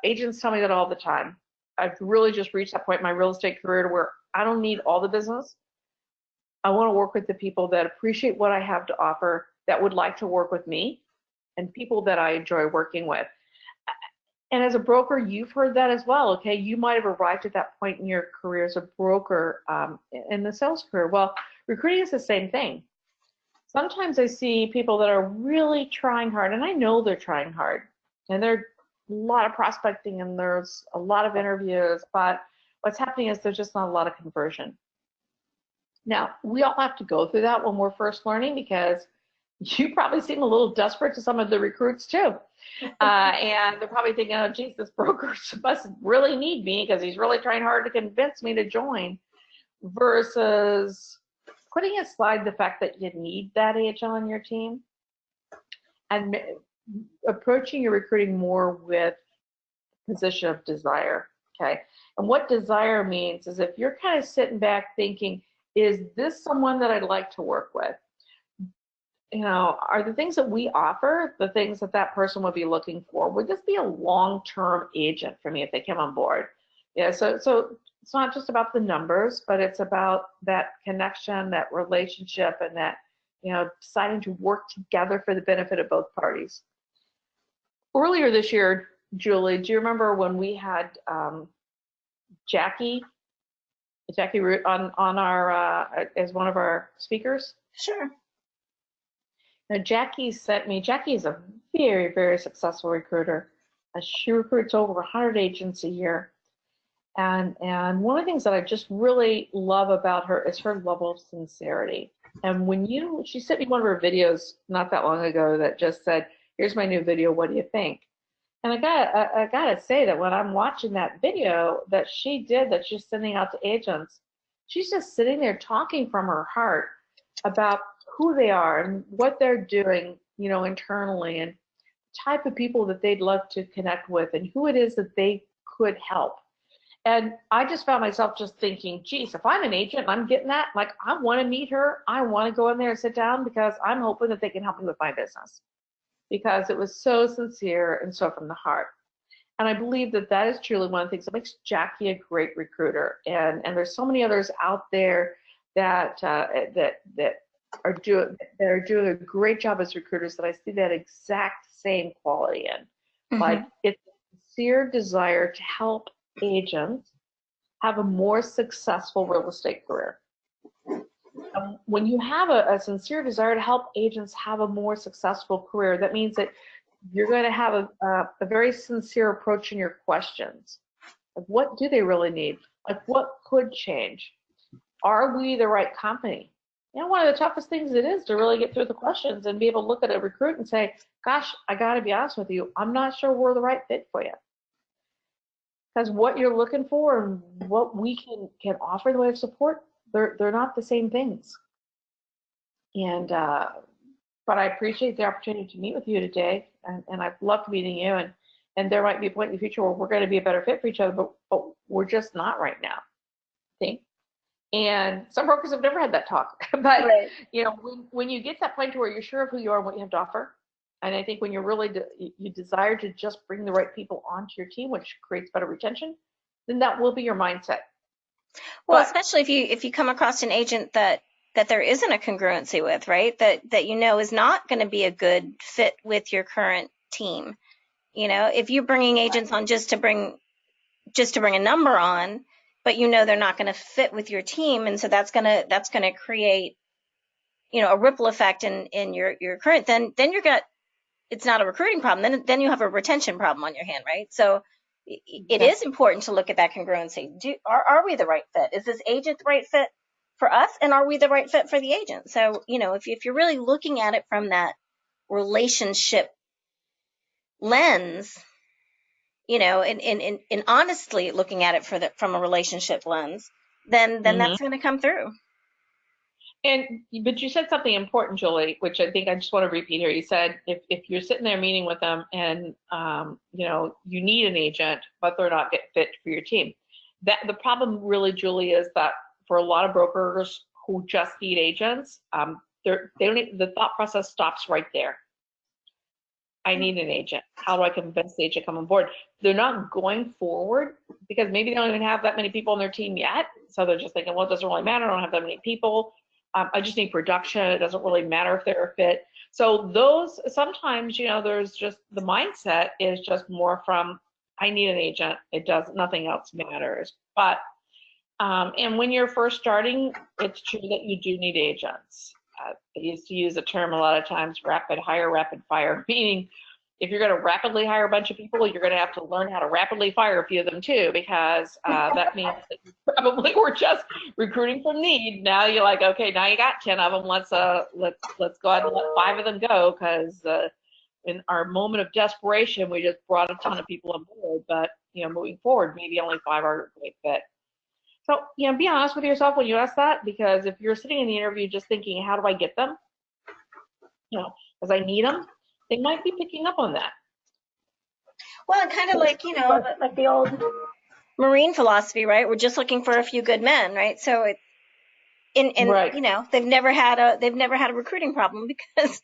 agents tell me that all the time. I've really just reached that point in my real estate career to where I don't need all the business. I want to work with the people that appreciate what I have to offer, that would like to work with me, and people that I enjoy working with. And as a broker, you've heard that as well, okay? You might have arrived at that point in your career as a broker in the sales career. Well, recruiting is the same thing. Sometimes I see people that are really trying hard, and I know they're trying hard, and there's a lot of prospecting and there's a lot of interviews, but what's happening is there's just not a lot of conversion. Now, we all have to go through that when we're first learning, because you probably seem a little desperate to some of the recruits too. And they're probably thinking, oh, geez, this broker must really need me because he's really trying hard to convince me to join, versus putting aside the fact that you need that agent on your team and approaching your recruiting more with position of desire, okay? And what desire means is if you're kind of sitting back thinking, is this someone that I'd like to work with? Are the things that we offer the things that that person would be looking for? Would this be a long-term agent for me if they came on board? Yeah, so it's not just about the numbers, but it's about that connection, that relationship, and that, deciding to work together for the benefit of both parties. Earlier this year, Julie, do you remember when we had Jackie Root on our as one of our speakers? Sure. Now, Jackie is a very, very successful recruiter. She recruits over 100 agents a year. And one of the things that I just really love about her is her level of sincerity. And she sent me one of her videos not that long ago that just said, here's my new video, what do you think? And I gotta say that when I'm watching that video that she did, that she's sending out to agents, she's just sitting there talking from her heart about who they are and what they're doing, internally, and the type of people that they'd love to connect with and who it is that they could help. And I just found myself just thinking, geez, if I'm an agent and I'm getting that, like, I want to meet her. I want to go in there and sit down, because I'm hoping that they can help me with my business, because it was so sincere and so from the heart. And I believe that that is truly one of the things that makes Jackie a great recruiter. And there's so many others out there that are doing a great job as recruiters that I see that exact same quality in. Mm-hmm. Like, it's a sincere desire to help agents have a more successful real estate career. When you have a sincere desire to help agents have a more successful career, that means that you're going to have a very sincere approach in your questions. Like, what do they really need? Like, what could change? Are we the right company? One of the toughest things it is to really get through the questions and be able to look at a recruit and say, gosh, I got to be honest with you, I'm not sure we're the right fit for you. Because what you're looking for and what we can offer in the way of support, they're not the same things. And but I appreciate the opportunity to meet with you today, and I've loved meeting you. And there might be a point in the future where we're going to be a better fit for each other, but we're just not right now. See? And some brokers have never had that talk. But right. When you get to that point to where you're sure of who you are and what you have to offer, and I think when you're really you desire to just bring the right people onto your team, which creates better retention, then that will be your mindset. Well, especially if you come across an agent that there isn't a congruency with, right? That is not going to be a good fit with your current team. If you're bringing agents on just to bring a number on, but they're not going to fit with your team, and so that's going to create a ripple effect in your current. Then it's not a recruiting problem. Then you have a retention problem on your hand, right? So it is important to look at that congruency. Are we the right fit? Is this agent the right fit for us? And are we the right fit for the agent? So, if you're really looking at it from that relationship lens, and honestly looking at it from a relationship lens, then Mm-hmm. that's going to come through. But you said something important, Julie, which I think I just want to repeat here. You said if you're sitting there meeting with them and you need an agent, but they're not fit for your team. That the problem really, Julie, is that for a lot of brokers who just need agents, they don't even, the thought process stops right there. I need an agent. How do I convince the agent to come on board? They're not going forward because maybe they don't even have that many people on their team yet. So they're just thinking, well, it doesn't really matter. I don't have that many people. I just need production. It doesn't really matter if they're a fit. So those sometimes, there's just the mindset is just more from I need an agent. It does nothing else matters. But and when you're first starting, it's true that you do need agents. I used to use the term a lot of times, rapid hire, rapid fire, meaning if you're going to rapidly hire a bunch of people, you're going to have to learn how to rapidly fire a few of them too, because that means that you probably were just recruiting from need. Now you're like, okay, now you got 10 of them. Let's go ahead and let 5 of them go, because in our moment of desperation, we just brought a ton of people on board. But moving forward, maybe only 5 are a great fit. So, be honest with yourself when you ask that, because if you're sitting in the interview just thinking, how do I get them? Because I need them, they might be picking up on that. Well, kind of like, like the old Marine philosophy, right? We're just looking for a few good men, right? So Right. they've never had a recruiting problem because,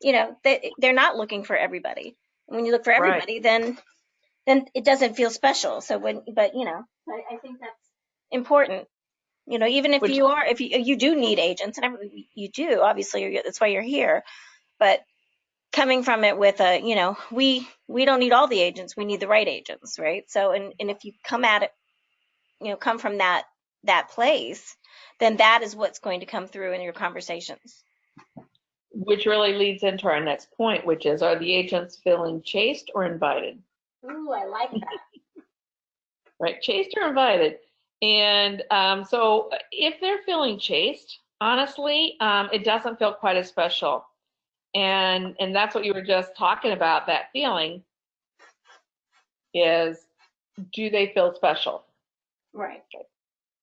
they're not looking for everybody. When you look for everybody, Right. then it doesn't feel special. So I think that's important. Even if Which you do need agents, and you do, obviously, that's why you're here. But coming from it with we don't need all the agents, we need the right agents, right? So, and if you come at it, come from that place, then that is what's going to come through in your conversations. which really leads into our next point, which is, are the agents feeling chased or invited? Ooh, I like that. Right, chased or invited. And so if they're feeling chased, honestly, it doesn't feel quite as special. And that's what you were just talking about, that feeling is, do they feel special? Right.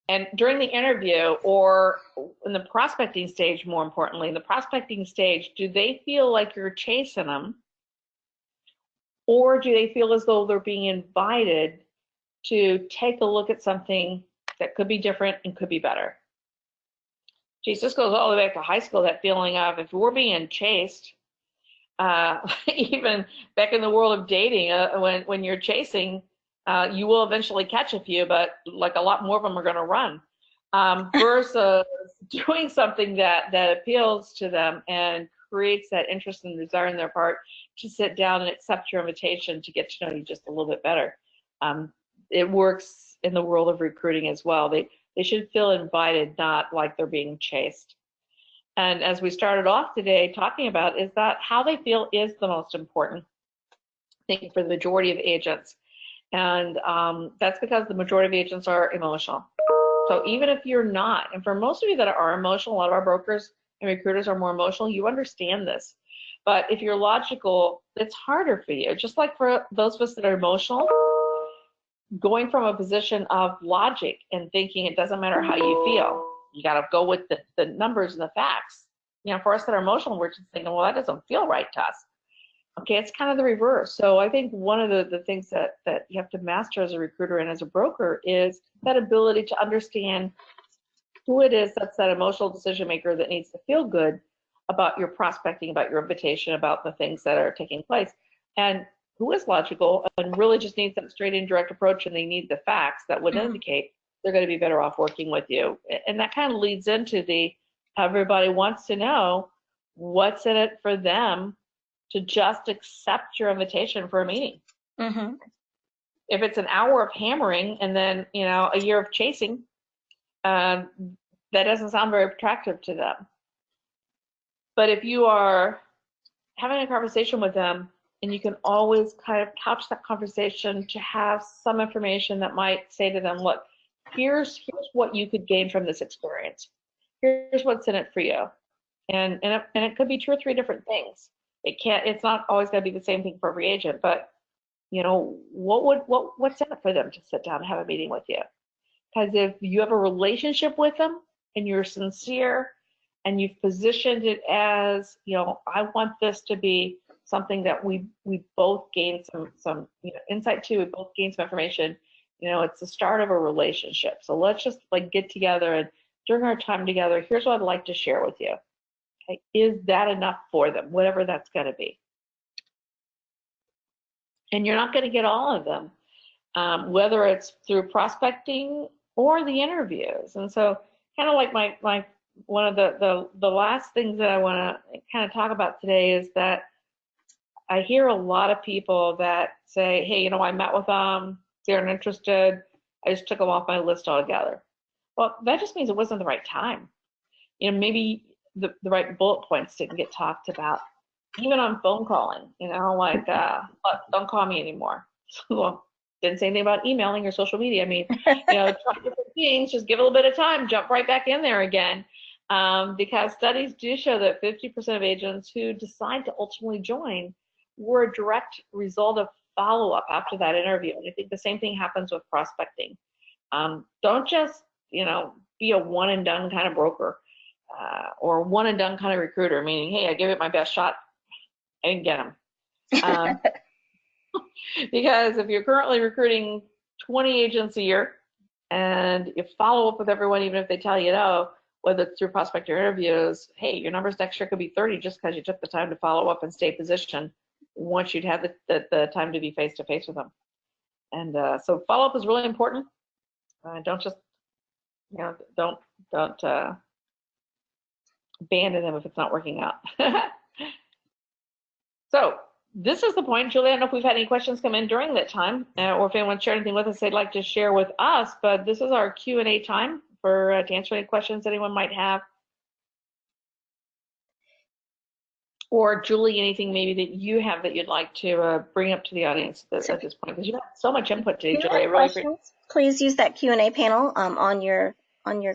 And during the interview, or in the prospecting stage, more importantly, in the prospecting stage, do they feel like you're chasing them? Or do they feel as though they're being invited to take a look at something that could be different and could be better? Geez, this goes all the way back to high school, that feeling of, if we're being chased, even back in the world of dating, when you're chasing, you will eventually catch a few, but like a lot more of them are going to run. Versus doing something that appeals to them and creates that interest and desire in their part to sit down and accept your invitation to get to know you just a little bit better. It works in the world of recruiting as well. They should feel invited, not like they're being chased. And as we started off today talking about, is that how they feel is the most important thing for the majority of agents. And that's because the majority of agents are emotional. So even if you're not, and for most of you that are emotional, a lot of our brokers and recruiters are more emotional, you understand this. But if you're logical, it's harder for you. Just like for those of us that are emotional, going from a position of logic and thinking it doesn't matter how you feel, you got to go with the numbers and the facts. For us that are emotional, we're just thinking, well, that doesn't feel right to us. Okay, it's kind of the reverse. So I think one of the things that you have to master as a recruiter and as a broker is that ability to understand who it is that's that emotional decision maker that needs to feel good about your prospecting, about your invitation, about the things that are taking place, and who is logical and really just needs that straight and direct approach, and they need the facts that would indicate they're going to be better off working with you. And that kind of leads into everybody wants to know what's in it for them to just accept your invitation for a meeting. Mm-hmm. If it's an hour of hammering and then a year of chasing, that doesn't sound very attractive to them. But if you are having a conversation with them and you can always kind of couch that conversation to have some information that might say to them, look, here's what you could gain from this experience. Here's what's in it for you. And it could be 2 or 3 different things. It's not always going to be the same thing for every agent, but you know, what's in it for them to sit down and have a meeting with you? Because if you have a relationship with them and you're sincere and you've positioned it as, you know, I want this to be something that we both gain some you know, insight to, we both gain some information, you know, it's the start of a relationship. So let's just like get together, and during our time together, here's what I'd like to share with you. Okay, is that enough for them, whatever that's going to be? And you're not going to get all of them, whether it's through prospecting or the interviews. And so kind of like my one of the last things that I want to kind of talk about today is that I hear a lot of people that say, hey, you know, I met with them, they aren't interested, I just took them off my list altogether. Well, that just means it wasn't the right time. You know, maybe the right bullet points didn't get talked about. Even on phone calling, you know, like, don't call me anymore. Well, didn't say anything about emailing or social media. I mean, you know, try different things, just give it a little bit of time, jump right back in there again. Because studies do show that 50% of agents who decide to ultimately join were a direct result of follow-up after that interview. And I think the same thing happens with prospecting. Don't just, you know, be a one and done kind of broker, or one and done kind of recruiter, meaning, hey, I give it my best shot, I didn't get them. Because if you're currently recruiting 20 agents a year and you follow up with everyone, even if they tell you no, whether it's through prospect or interviews, hey, your numbers next year could be 30 just because you took the time to follow up and stay positioned once you'd had the time to be face-to-face with them. And so follow-up is really important. Don't just, you know, don't abandon them if it's not working out. So this is the point. Julie, I don't know if we've had any questions come in during that time, or if anyone shared anything with us they'd like to share with us, but this is our Q&A time for to answer any questions anyone might have. Or Julie, anything maybe that you have that you'd like to bring up to the audience at this point, because you have so much input today, Julie. I really appreciate it. Please use that Q&A panel on your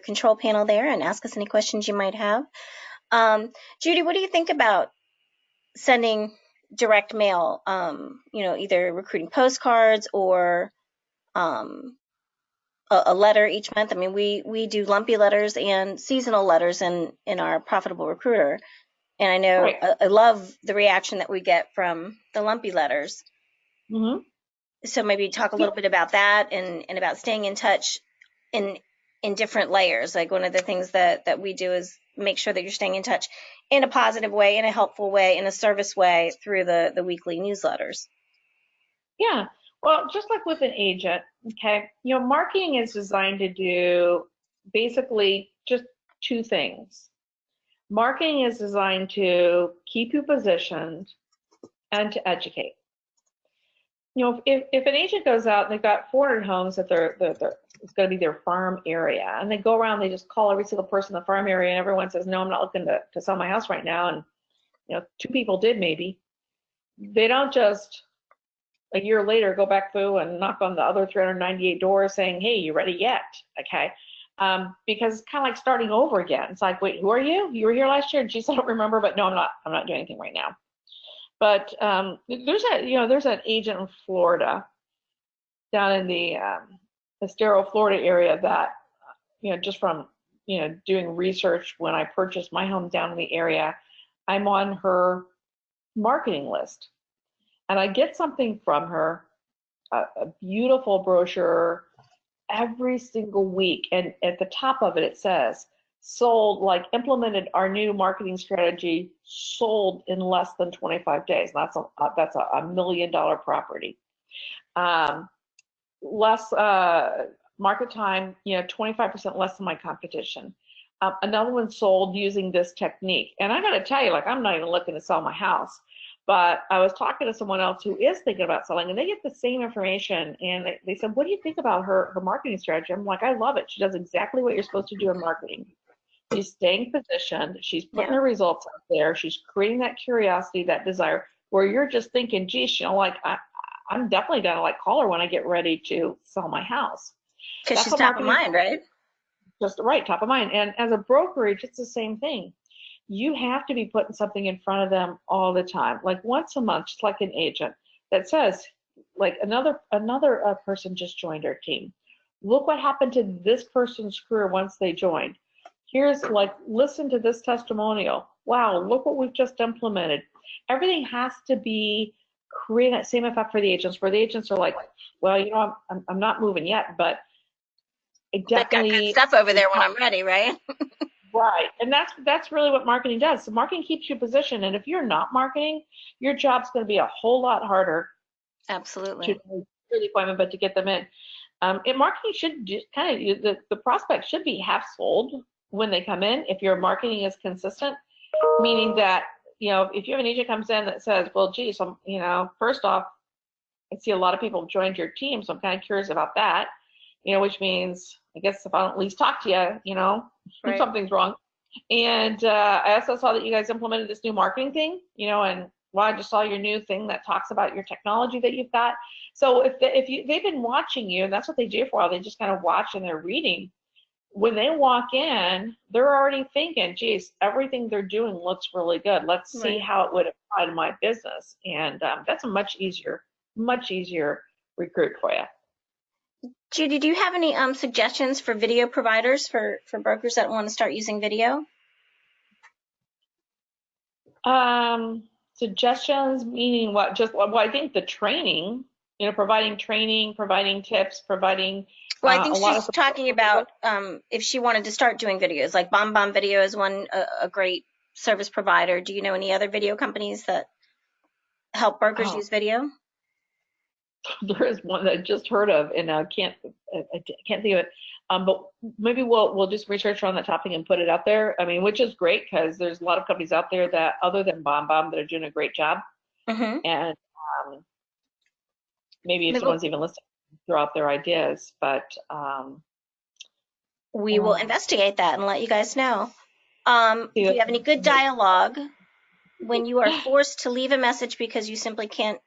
control panel there and ask us any questions you might have. Judy, what do you think about sending direct mail, you know, either recruiting postcards or a letter each month? I mean, we do lumpy letters and seasonal letters in our Profitable Recruiter. And I know Right. I love the reaction that we get from the lumpy letters. Mm-hmm. So maybe talk a little bit about that and about staying in touch in different layers. Like one of the things that we do is make sure that you're staying in touch in a positive way, in a helpful way, in a service way through the weekly newsletters. Yeah, well, just like with an agent, okay, you know, marketing is designed to do basically just 2 things. Marketing is designed to keep you positioned and to educate. You know, if an agent goes out and they've got 400 homes that it's going to be their farm area, and they go around, they just call every single person in the farm area, and everyone says, no, I'm not looking to sell my house right now, and you know, 2 people did maybe. They don't just a year later go back through and knock on the other 398 doors saying, hey, you ready yet? Okay. Because it's kind of like starting over again. It's like, wait, who are you? You were here last year? Geez, I don't remember, but no, I'm not doing anything right now. But there's an agent in Florida, down in the Estero, Florida area that, you know, just from, you know, doing research when I purchased my home down in the area, I'm on her marketing list. And I get something from her, a beautiful brochure every single week. And at the top of it, it says, sold, like implemented our new marketing strategy, sold in less than 25 days. That's a $1 million property. Less market time, you know, 25% less than my competition. Another one sold using this technique. And I got to tell you, like, I'm not even looking to sell my house. But I was talking to someone else who is thinking about selling, and they get the same information. And they said, what do you think about her marketing strategy? I'm like, I love it. She does exactly what you're supposed to do in marketing. She's staying positioned. She's putting her results out there. She's creating that curiosity, that desire. where you're just thinking, geez, like I'm definitely gonna like call her when I get ready to sell my house. Because That's she's what top of marketing mind, right? just right, top of mind. And as a brokerage, it's the same thing. You have to be putting something in front of them all the time, like once a month, just like an agent that says, like another person just joined our team. Look what happened to this person's career once they joined. Here's like, listen to this testimonial. Wow, look what we've just implemented. Everything has to be creating that same effect for the agents, where the agents are like, well, I'm not moving yet, but it They've got good definitely. stuff over there when I'm ready, right? Right, and that's really what marketing does. So marketing keeps you positioned, and if you're not marketing, your job's going to be a whole lot harder to Absolutely. do the appointment, but to get them in. And marketing should just kind of the prospect should be half sold when they come in if your marketing is consistent, meaning that if you have an agent comes in that says, well, geez, first off, I see a lot of people have joined your team, so I'm kind of curious about that. Which means I guess if I don't at least talk to you, Right. something's wrong. And I also saw that you guys implemented this new marketing thing, and well, I just saw your new thing that talks about your technology that you've got. So if they've been watching you, and that's what they do for a while, they just kind of watch and they're reading. When they walk in, they're already thinking, geez, everything they're doing looks really good. Let's see Right. how it would apply to my business. And that's a much easier recruit for you. Judy, do you have any suggestions for video providers for brokers that want to start using video? Suggestions meaning what? Just well, I think the training, providing training, providing tips, providing Well, I think a lot she's of support. talking about if she wanted to start doing videos, like BombBomb Video is one a great service provider. Do you know any other video companies that help brokers use video? There is one that I just heard of, and I can't think of it. But maybe we'll just research on that topic and put it out there. I mean, which is great because there's a lot of companies out there that, other than BombBomb, that are doing a great job. Mm-hmm. And maybe if someone's even listening, throw out their ideas. But we will investigate that and let you guys know. Do you have any good dialogue when you are forced to leave a message because you simply can't,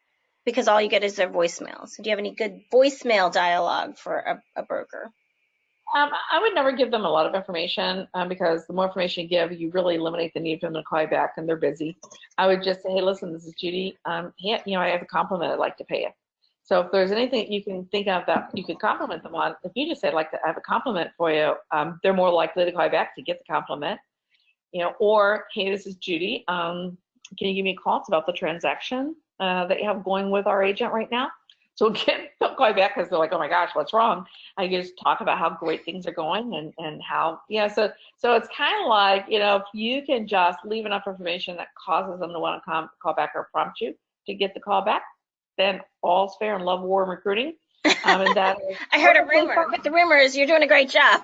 because all you get is their voicemail? So do you have any good voicemail dialogue for a broker? I would never give them a lot of information because the more information you give, you really eliminate the need for them to call you back, and they're busy. I would just say, hey, listen, this is Judy. I have a compliment I'd like to pay you. So if there's anything you can think of that you could compliment them on, if you just say, I'd like to have a compliment for you, they're more likely to call you back to get the compliment. Or, hey, this is Judy. Can you give me a call? It's about the transaction that you have going with our agent right now. So don't call you back because they're like, oh my gosh, what's wrong? I just talk about how great things are going and how, so it's kind of like, if you can just leave enough information that causes them to want to call back or prompt you to get the call back, then all's fair in love, war, and recruiting. And that I heard a rumor, but the rumor is you're doing a great job.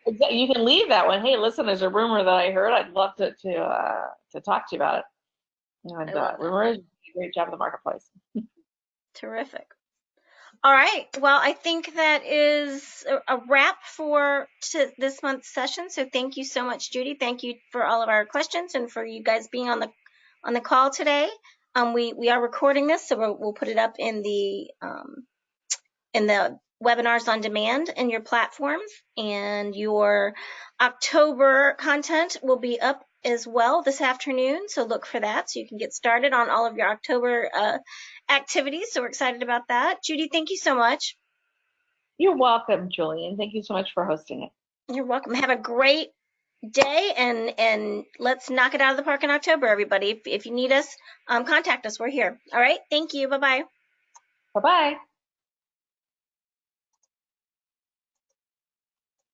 You can leave that one. Hey, listen, there's a rumor that I heard. I'd love to talk to you about it. And rumor is a great job in the marketplace. Terrific. All right. Well, I think that is a wrap for this month's session. So thank you so much, Judy. Thank you for all of our questions and for you guys being on the call today. We are recording this, so we'll put it up in the webinars on demand in your platforms, and your October content will be up as well this afternoon. So look for that so you can get started on all of your October activities. So we're excited about that. Judy, thank you so much. You're welcome, Julian. Thank you so much for hosting it. You're welcome. Have a great day, and let's knock it out of the park in October, everybody. If you need us, contact us. We're here. All right. Thank you. Bye-bye. Bye-bye.